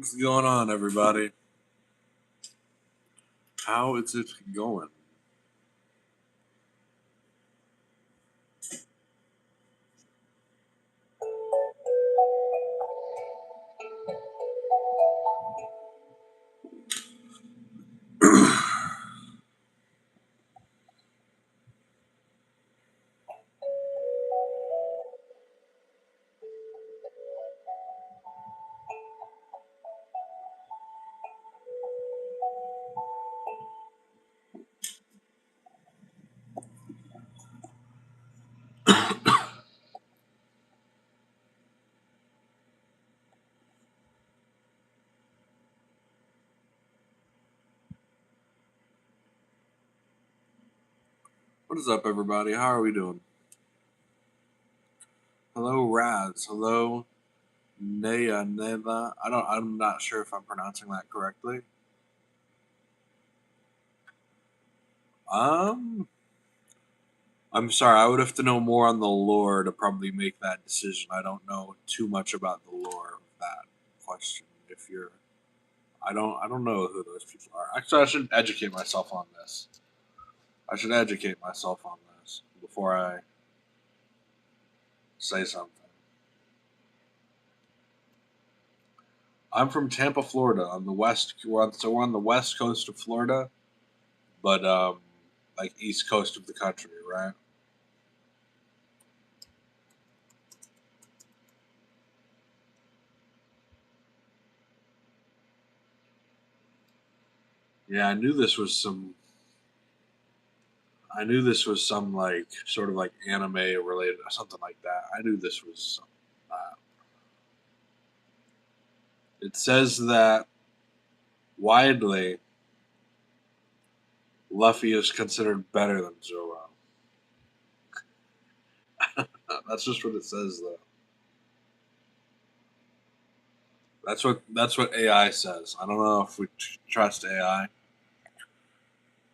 What's going on, everybody? How is it going? What is up, everybody? How are we doing? Hello, Raz. Hello, Nea Neva. I'm not sure if I'm pronouncing that correctly. Um. I'm sorry. I would have to know more on the lore to probably make that decision. I don't know too much about the lore of that question. If you're, I don't know who those people are. Actually, I should educate myself on this. I should educate myself on this before I say something. I'm from Tampa, Florida, on the west. We're on the west coast of Florida, but like east coast of the country, right? Yeah, I knew this was some like sort of like anime related, or something like that. I knew this was some. It says that widely, Luffy is considered better than Zoro. That's just what it says, though. That's what AI says. I don't know if we trust AI,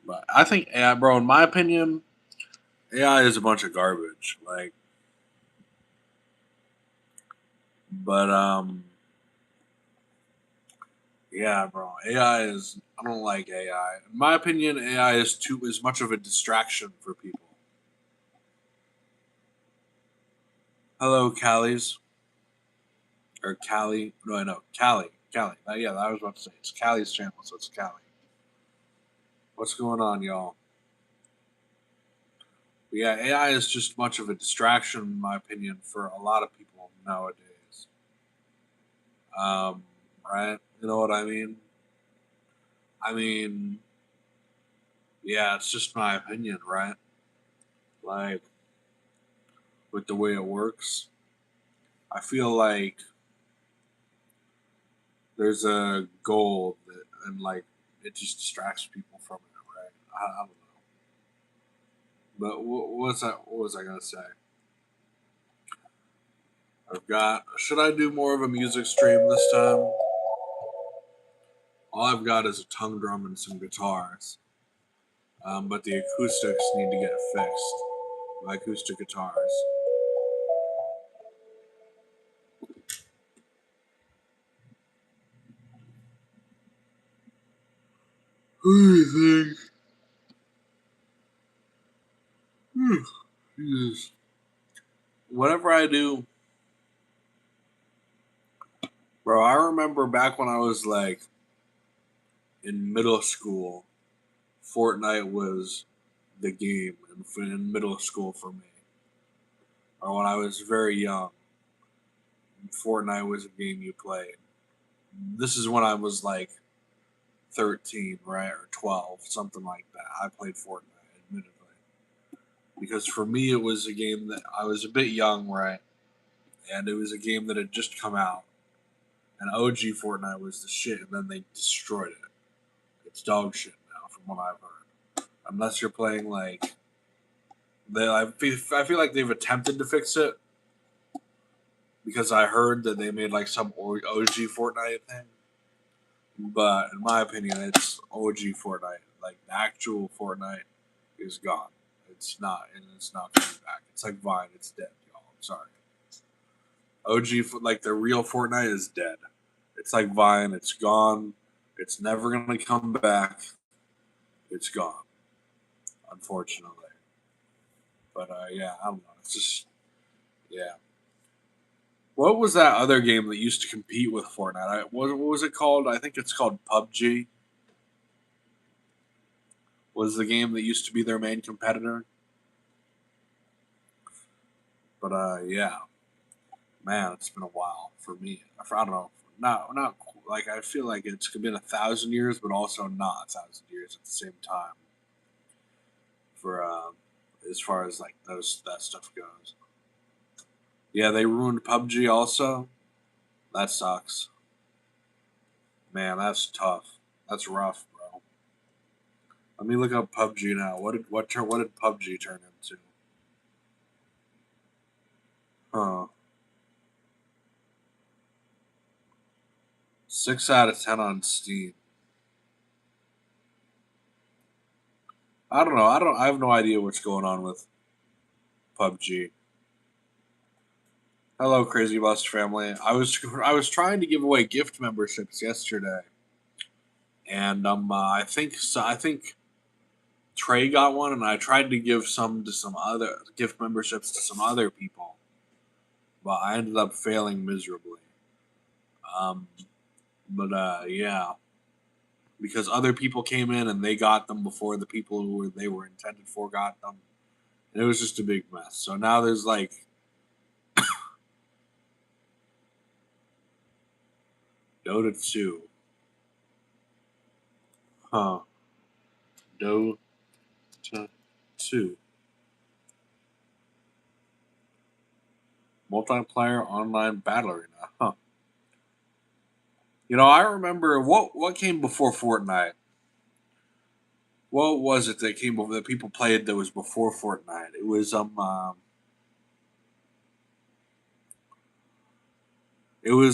but I think AI, bro. In my opinion, AI is a bunch of garbage. Like, but yeah, bro. AI is. I don't like AI. In my opinion, AI is much of a distraction for people. Hello, Callies or Callie. No, I know Callie. Callie. Yeah, I was about to say it's Callie's channel, so it's Callie. What's going on, y'all? But yeah, AI is just much of a distraction, in my opinion, for a lot of people nowadays. Um, right? You know what I mean? I mean, yeah, it's just my opinion, right? Like with the way it works, I feel like there's a goal that, and like it just distracts people from it, right? I don't know. But what was I gonna say? I've got. Should I do more of a music stream this time? All I've got is a tongue drum and some guitars, but the acoustics need to get fixed. My acoustic guitars. What do you think? Jesus. Whatever I do, bro. I remember back when I was like in middle school, Fortnite was the game in middle school for me. Or when I was very young, Fortnite was a game you played. This is when I was like 13, right? Or 12, something like that. I played Fortnite, admittedly. Because for me, it was a game that I was a bit young, right? And it was a game that had just come out. And OG Fortnite was the shit, and then they destroyed it. It's dog shit now, from what I've heard. Unless you're playing like I feel like they've attempted to fix it because I heard that they made like some OG Fortnite thing. But in my opinion, it's OG Fortnite. Like the actual Fortnite is gone. It's not coming back. It's like Vine. It's dead, y'all. I'm sorry. OG like the real Fortnite is dead. It's like Vine. It's gone. It's never gonna come back. It's gone, unfortunately. But yeah, I don't know. It's just yeah. What was that other game that used to compete with Fortnite? What was it called? I think it's called PUBG. Was the game that used to be their main competitor? But yeah, man, it's been a while for me. I don't know. Not like I feel like it's been 1,000 years, but also not 1,000 years at the same time. For as far as like those that stuff goes. Yeah, they ruined PUBG also. That sucks. Man, that's tough. That's rough, bro. Let me look up PUBG now. What did PUBG turn into? Huh. 6 out of 10 on Steam. I don't know. I have no idea what's going on with PUBG. Hello, Crazy Bus family. I was trying to give away gift memberships yesterday, and I think Trey got one, and I tried to give some to some other gift memberships to some other people, but I ended up failing miserably. Um, but yeah, because other people came in and they got them before the people they were intended for got them, and it was just a big mess. So now there's like Dota 2, huh? Dota 2 multiplayer online battle arena, huh? I remember what came before Fortnite. What was it that came before that people played that was before Fortnite? It was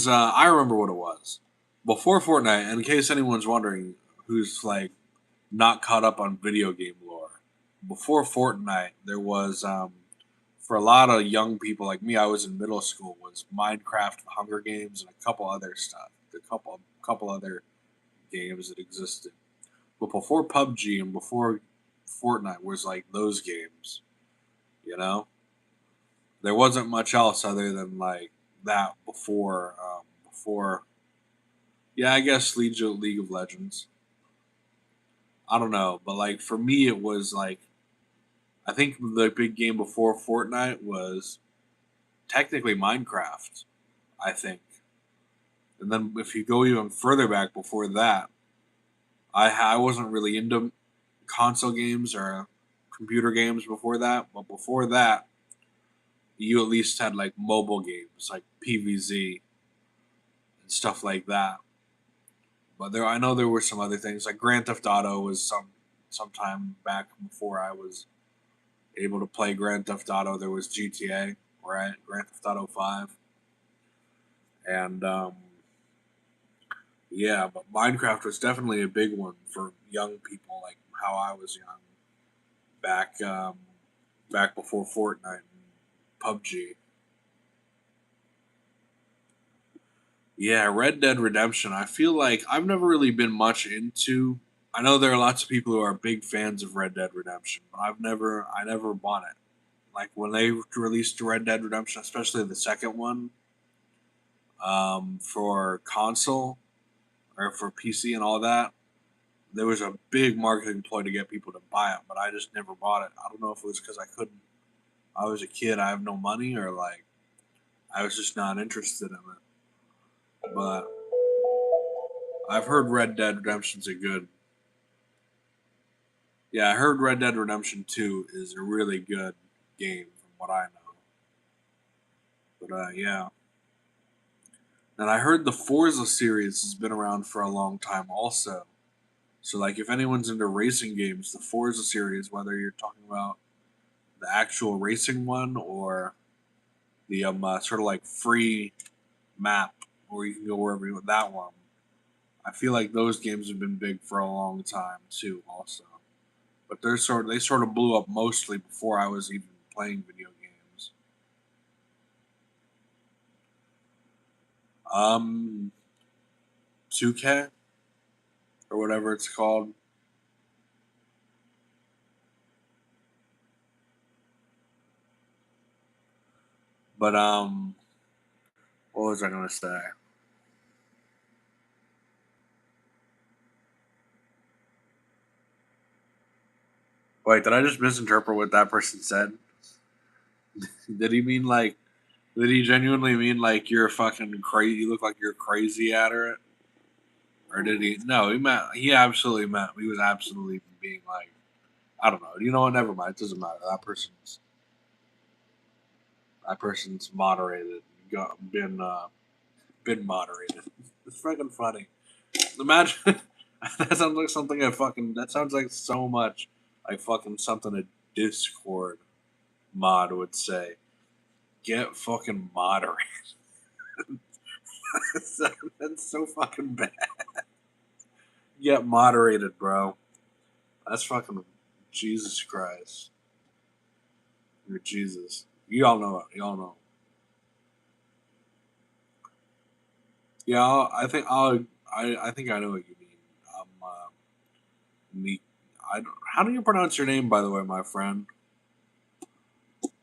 I remember what it was before Fortnite. In case anyone's wondering, who's like not caught up on video game lore, before Fortnite there was for a lot of young people like me, I was in middle school, was Minecraft, Hunger Games, and a couple other stuff. A couple other games that existed. But before PUBG and before Fortnite was like those games, you know, there wasn't much else other than like that before. Yeah, I guess League of Legends. I don't know, but like for me, it was like I think the big game before Fortnite was technically Minecraft. I think, and then if you go even further back before that, I wasn't really into console games or computer games before that, but before that, you at least had like mobile games like PVZ and stuff like that. But I know there were some other things like Grand Theft Auto was sometime back before I was able to play Grand Theft Auto. There was GTA, right? Grand Theft Auto 5, and yeah, but Minecraft was definitely a big one for young people, like how I was young back back before Fortnite and PUBG. Yeah, Red Dead Redemption. I feel like I've never really been much into. I know there are lots of people who are big fans of Red Dead Redemption, but I never bought it. Like when they released Red Dead Redemption, especially the second one, for console or for PC and all that, there was a big marketing ploy to get people to buy it, but I just never bought it. I don't know if it was because I couldn't. I was a kid, I have no money, or like I was just not interested in it. But I've heard Red Dead Redemption's a good. Yeah, I heard Red Dead Redemption 2 is a really good game from what I know. But yeah. And I heard the Forza series has been around for a long time also. So like if anyone's into racing games, the Forza series, whether you're talking about the actual racing one or the sort of like free map where you can go wherever you want, that one. I feel like those games have been big for a long time too also. But they sort of blew up mostly before I was even playing video games. Um, 2K or whatever it's called. But what was I gonna say? Wait, did I just misinterpret what that person said? Did he mean like? Did he genuinely mean like you're fucking crazy? You look like you're crazy at it, or did he? No, he meant. He absolutely meant. He was absolutely being like, I don't know. You know what? Never mind. It doesn't matter. That person's moderated. Been moderated. It's fucking funny. Imagine that sounds like something I fucking. That sounds like so much like fucking something a Discord mod would say. Get fucking moderated. That's so fucking bad. Get moderated, bro. That's fucking Jesus Christ. You're Jesus. You all know it. You all know. Yeah, I think I know what you mean. Me. How do you pronounce your name, by the way, my friend?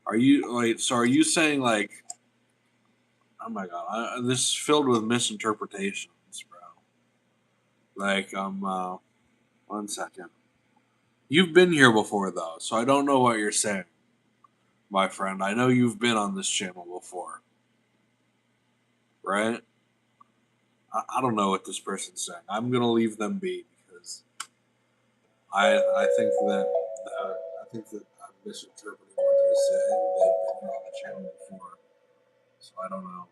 Are you like? So are you saying like? Oh my god, this is filled with misinterpretations, bro. Like, 1 second. You've been here before, though, so I don't know what you're saying, my friend. I know you've been on this channel before, right? I don't know what this person's saying. I'm gonna leave them be because I think that I'm misinterpreting what they're saying. They've been here on the channel before, so I don't know.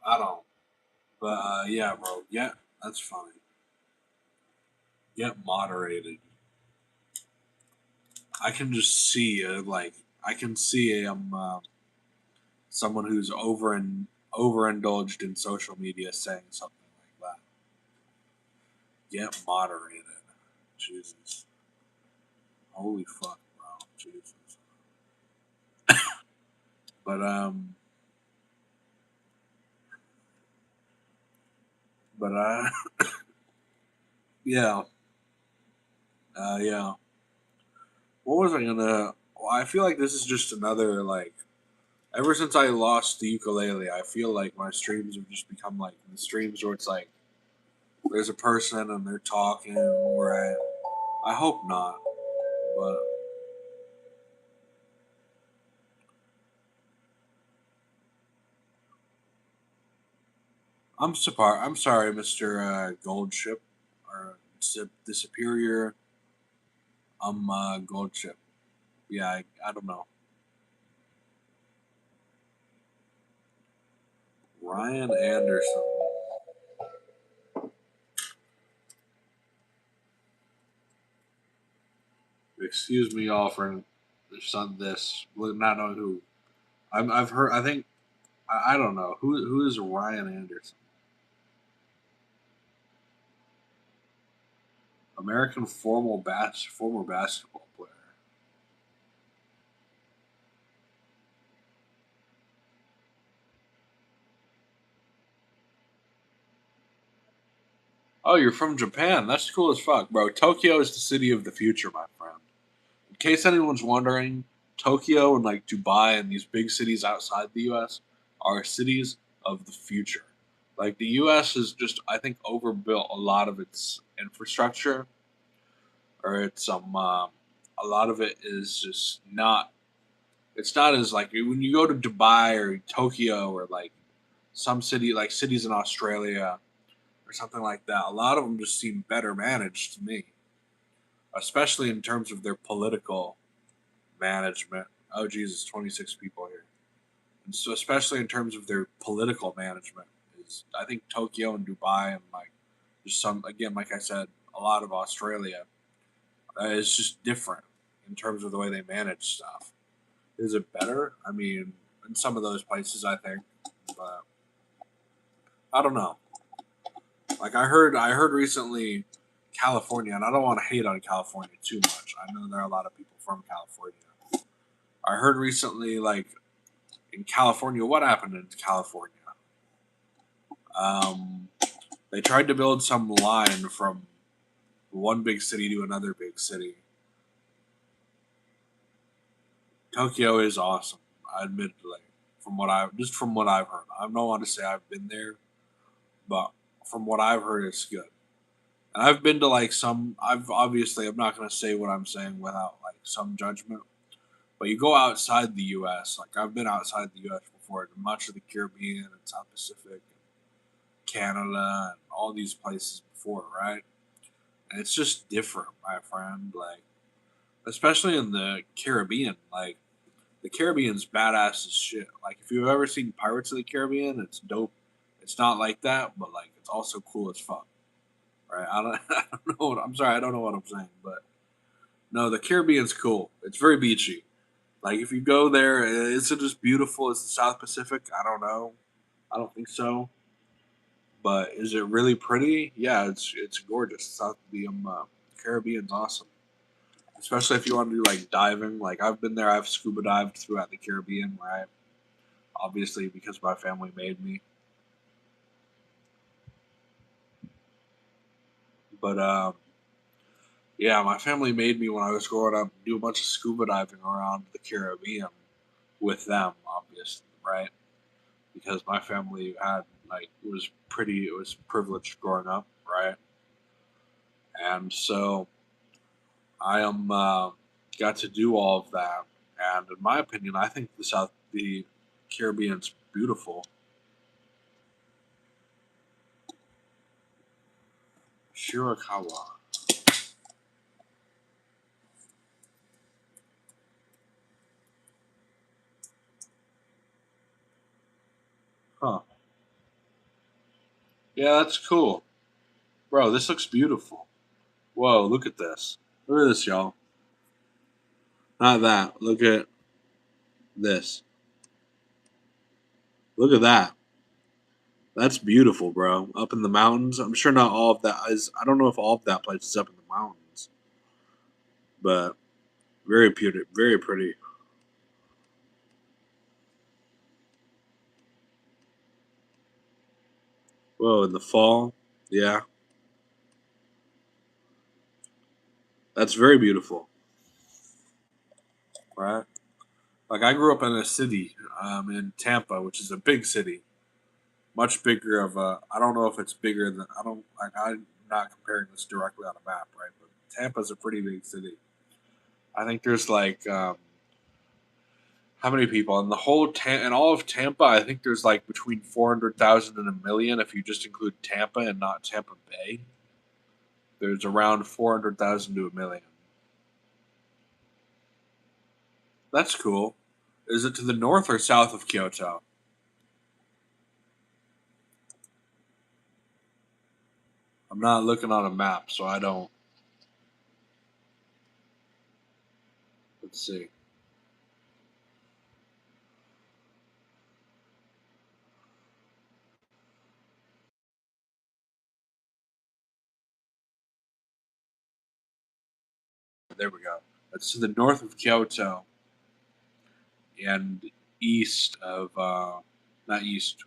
I don't. But yeah, bro. Yeah, that's fine. Get moderated. I can just see like I can see someone who's overindulged in social media saying something like that. Get moderated. Jesus. Holy fuck, bro. Jesus. But but yeah. Yeah. What was I gonna? Well, I feel like this is just another like. Ever since I lost the ukulele, I feel like my streams have just become like the streams where it's like there's a person and they're talking. Right? I hope not, but I'm sorry, Mister Goldship, or the superior. Goldship. Yeah, I don't know. Ryan Anderson. Excuse me, all for son this not knowing who. I've heard. I think I don't know who is Ryan Anderson. American former basketball player. Oh, you're from Japan. That's cool as fuck, bro. Tokyo is the city of the future, my friend. In case anyone's wondering, Tokyo and like Dubai and these big cities outside the U.S. are cities of the future. Like the U.S. is just, I think, overbuilt a lot of its infrastructure, or a lot of it is just not. It's not as like when you go to Dubai or Tokyo or like some city like cities in Australia or something like that. A lot of them just seem better managed to me, especially in terms of their political management. Oh Jesus, 26 people here. And so especially in terms of their political management is I think Tokyo and Dubai and like just some again like I said a lot of Australia is just different in terms of the way they manage stuff. Is it better? I mean, in some of those places I think, but I don't know. Like I heard recently California, and I don't want to hate on California too much. I know there are a lot of people from California. I heard recently, like in California, what happened in California? Um, they tried to build some line from one big city to another big city. Tokyo is awesome, admittedly. From what I've heard, I don't want to say I've been there, but from what I've heard, it's good. And I've been to like some. I've obviously I'm not going to say what I'm saying without like some judgment. But you go outside the U.S. Like I've been outside the U.S. before, to much of the Caribbean and South Pacific, Canada, and all these places before, right? And it's just different, my friend. Like especially in the Caribbean, like the Caribbean's badass as shit. Like if you've ever seen Pirates of the Caribbean, it's dope. It's not like that, but like it's also cool as fuck, right? I don't know. I'm sorry, I don't know what I'm saying, but no, the Caribbean's cool. It's very beachy. Like if you go there, is it as beautiful as the South Pacific? I don't know. I don't think so. But is it really pretty? Yeah, it's gorgeous. The Caribbean's awesome, especially if you want to do like diving. Like I've been there. I've scuba dived throughout the Caribbean, right? Obviously, because my family made me. But yeah, my family made me when I was growing up do a bunch of scuba diving around the Caribbean with them, obviously, right? Because my family had like it was privileged growing up, right? And so I am got to do all of that. And in my opinion, I think the Caribbean's beautiful. Shirakawa, huh? Yeah, that's cool, bro. This looks beautiful. Whoa, look at this. Look at this, y'all. Not that. Look at this. Look at that. That's beautiful, bro. Up in the mountains. I'm sure not all of that is. I don't know if all of that place is up in the mountains, but very pretty. Very pretty. Whoa, in the fall. Yeah, that's very beautiful, right? Like I grew up in a city, in Tampa, which is a big city, much bigger of a. I don't know if it's bigger than. I don't like. I'm not comparing this directly on a map, right? But Tampa's a pretty big city. I think there's like how many people in the in all of Tampa? I think there's like between 400,000 and a million if you just include Tampa and not Tampa Bay. There's around 400,000 to a million. That's cool. Is it to the north or south of Kyoto? I'm not looking on a map, so I don't. Let's see. There we go. It's to the north of Kyoto and east of not east,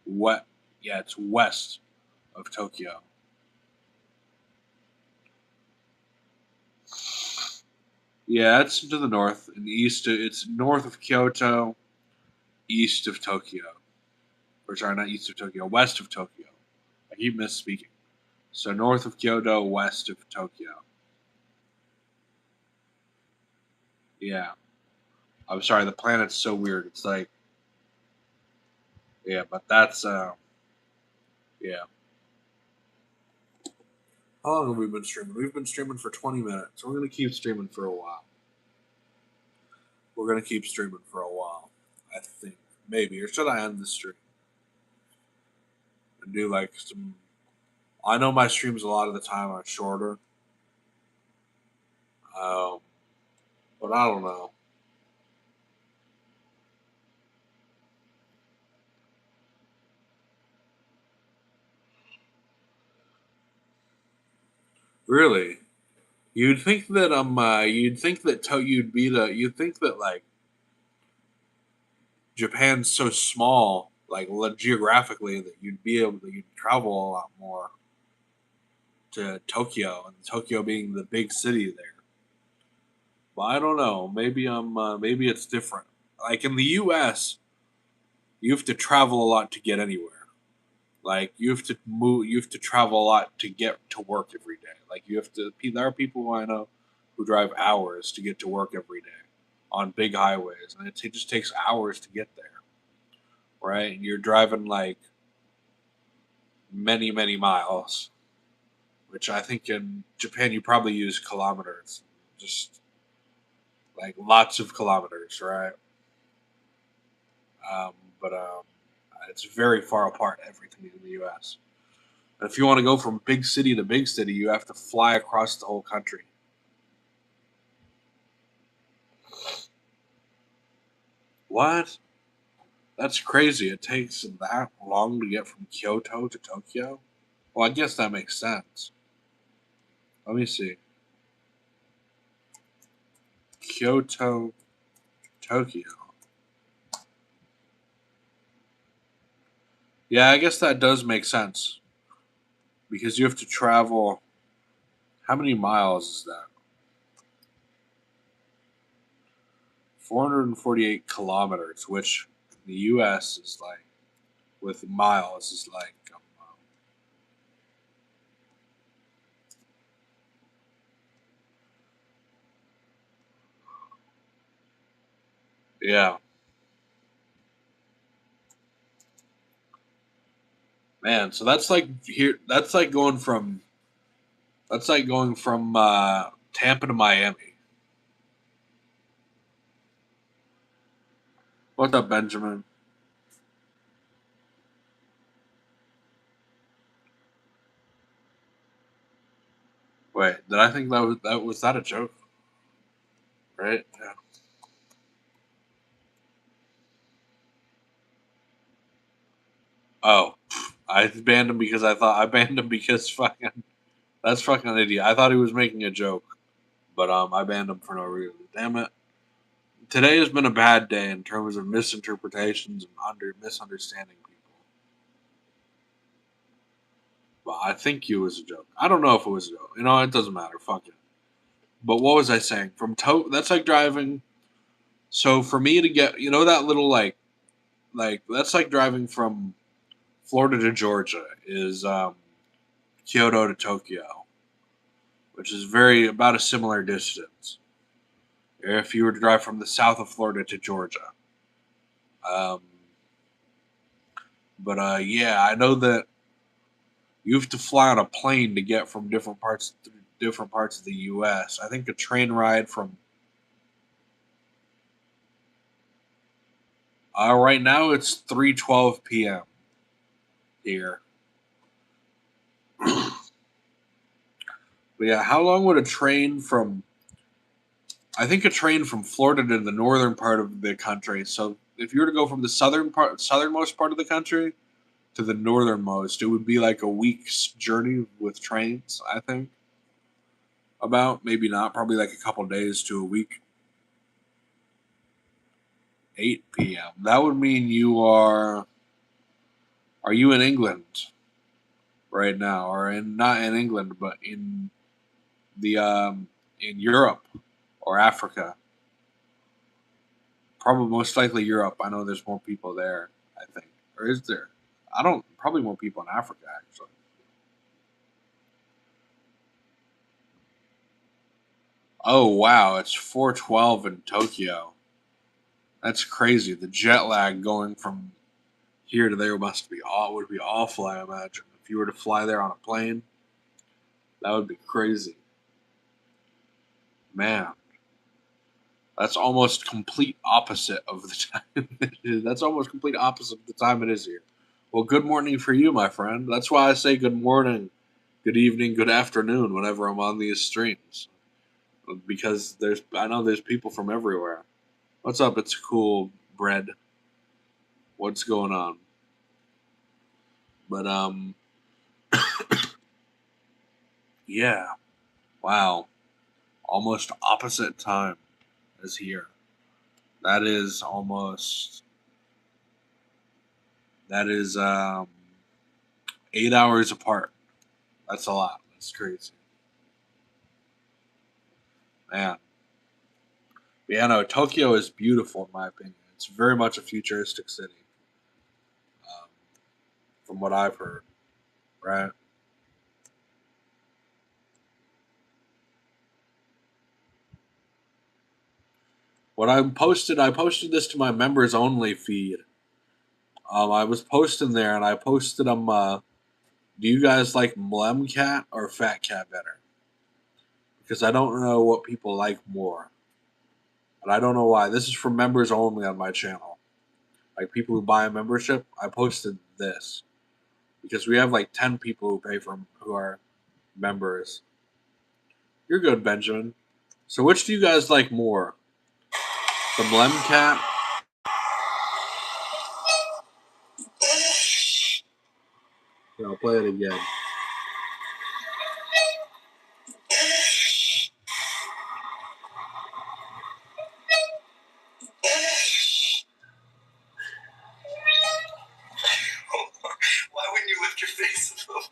what? Yeah, it's west of Tokyo. Yeah, it's to the north and east. It's north of Kyoto, east of Tokyo. Or sorry, not east of Tokyo, west of Tokyo. I keep misspeaking. So north of Kyoto, west of Tokyo. Yeah. I'm sorry, the planet's so weird. It's like yeah, but that's yeah. How long have we been streaming? We've been streaming for 20 minutes. We're gonna keep streaming for a while. We're gonna keep streaming for a while. I think maybe, or should I end the stream and do like some? I know my streams a lot of the time are shorter, um, but I don't know. Really, you'd think that you'd think that you'd think that like Japan's so small like geographically, that you'd travel a lot more to Tokyo, and Tokyo being the big city there. But I don't know. Maybe it's different. Like in the U.S., you have to travel a lot to get anywhere. Like you have to move, you have to travel a lot to get to work every day. Like you have to. There are people who I know who drive hours to get to work every day on big highways, and it just takes hours to get there. Right? And you're driving like many miles, which I think in Japan you probably use kilometers, just like lots of kilometers, right? Um, but it's very far apart, everything in the U.S. And if you want to go from big city to big city, you have to fly across the whole country. What? That's crazy. It takes that long to get from Kyoto to Tokyo? Well, I guess that makes sense. Let me see. Kyoto, Tokyo. Yeah, I guess that does make sense because you have to travel. How many miles is that? 448 kilometers, which in the U.S. is like, with miles, is like, yeah, man. So that's like here. That's like going from Tampa to Miami. What's up, Benjamin? Wait, did I think that a joke? Right? Yeah. Oh, I banned him because I banned him because fucking that's fucking an idiot. I thought he was making a joke, but I banned him for no reason. Damn it. Today has been a bad day in terms of misinterpretations and misunderstanding people. But I think it was a joke. I don't know if it was a joke. It doesn't matter. Fuck it. But what was I saying? That's like driving. So for me to get, that little like that's like driving from Florida to Georgia is Kyoto to Tokyo, which is very about a similar distance. If you were to drive from the south of Florida to Georgia, um, but yeah, I know that you have to fly on a plane to get from different parts of the U.S. I think a train ride from right now it's 3:12 p.m. here. But yeah, how long would a train from? I think a train from Florida to the northern part of the country. So if you were to go from the southernmost part of the country to the northernmost, it would be like a week's journey with trains. I think about maybe not, probably like a couple days to a week. 8 p.m. That would mean you are. Are you in England right now, or in not in England, but the in Europe or Africa? Probably most likely Europe. I know there's more people there. I think, or is there? I don't. Probably more people in Africa actually. Oh wow, it's 4:12 in Tokyo. That's crazy. The jet lag going from here to there must be would be awful. I imagine if you were to fly there on a plane, that would be crazy. Man, that's almost complete opposite of the time. That's almost complete opposite of the time it is here. Well, good morning for you, my friend. That's why I say good morning, good evening, good afternoon whenever I'm on these streams, because I know there's people from everywhere. What's up? It's cool, bread. What's going on? But yeah. Wow. Almost opposite time as here. That is almost That is 8 hours apart. That's a lot. That's crazy, man. Yeah, no, Tokyo is beautiful in my opinion. It's very much a futuristic city, um, from what I've heard. Right. What I posted this to my members only feed. I was posting there, and I posted them. Do you guys like Mlem Cat or Fat Cat better? Because I don't know what people like more, and I don't know why. This is for members only on my channel. Like people who buy a membership, I posted this because we have like 10 people who pay for who are members. You're good, Benjamin. So which do you guys like more? The Mlem Cat? Yeah, I'll play it again. Why wouldn't you lift your face above?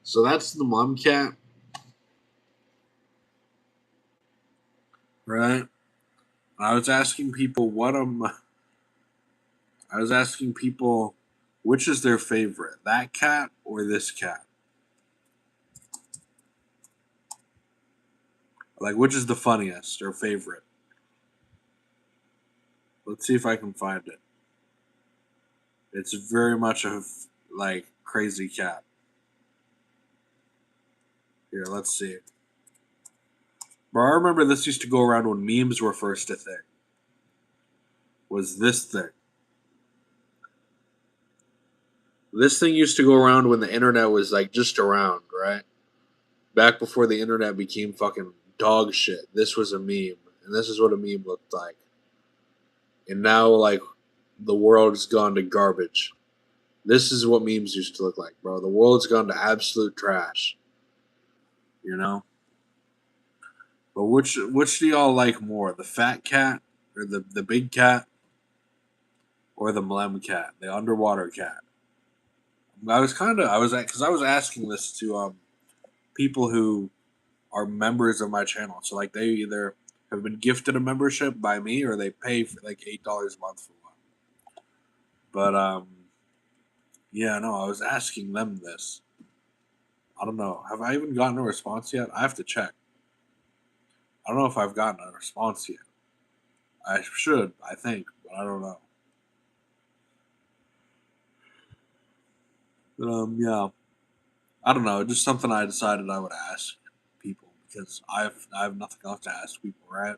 So that's the Mlem Cat, right? And I was asking people I was asking people which is their favorite, that cat or this cat? Like which is the funniest or favorite? Let's see if I can find it. It's very much a like crazy cat. Here, let's see. Bro, I remember this used to go around when memes were first a thing. Was this thing? This thing used to go around when the internet was like just around, right? Back before the internet became fucking dog shit. This was a meme, and this is what a meme looked like. And now, like, the world's gone to garbage. This is what memes used to look like, bro. The world's gone to absolute trash. You know. But which do y'all like more, the fat cat or the big cat or the Mlem cat, the underwater cat? I was because I was asking this to people who are members of my channel. So like they either have been gifted a membership by me or they pay for like $8 a month for one. But yeah, no, I was asking them this. I don't know. Have I even gotten a response yet? I have to check. I don't know if I've gotten a response yet. I should, I think, but I don't know. But yeah, I don't know. Just something I decided I would ask people because I have nothing else to ask people, right?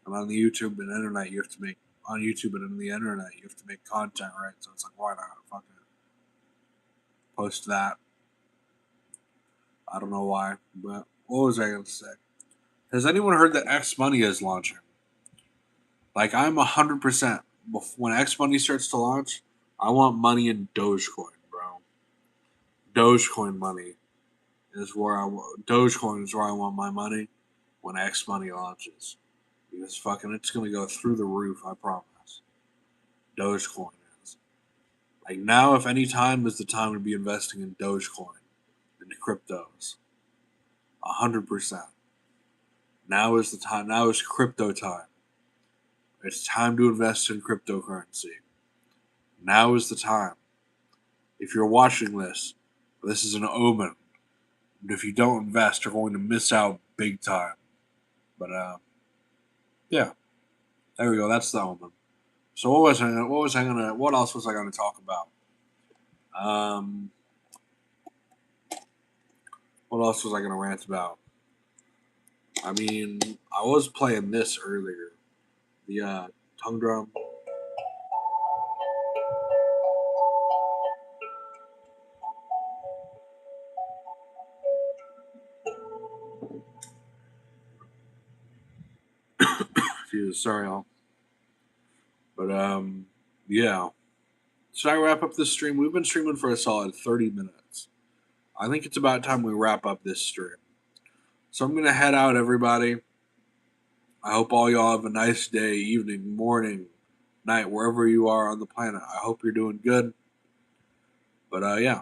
And on the YouTube and internet, you have to make on YouTube and on the internet, you have to make content, right? So it's like, why not fucking post that? I don't know why, but what was I going to say? Has anyone heard that X Money is launching? Like, I'm 100%. When X Money starts to launch, I want money in Dogecoin, bro. Dogecoin money is where I want. Dogecoin is where I want my money when X Money launches. Because fucking it's going to go through the roof, I promise. Dogecoin is. Like, now, if any time is the time to be investing in Dogecoin, into cryptos. 100%. Now is the time. Now is crypto time. It's time to invest in cryptocurrency. Now is the time. If you're watching this is an omen. And if you don't invest, you're going to miss out big time. But yeah, there we go. That's the omen. So what else was I gonna talk about? Um, what else was I gonna rant about? I mean, I was playing this earlier. The tongue drum. Jesus, sorry, all. But yeah. Should I wrap up this stream? We've been streaming for a solid 30 minutes. I think it's about time we wrap up this stream. So I'm gonna head out, everybody. I hope all y'all have a nice day, evening, morning, night, wherever you are on the planet. I hope you're doing good. But yeah.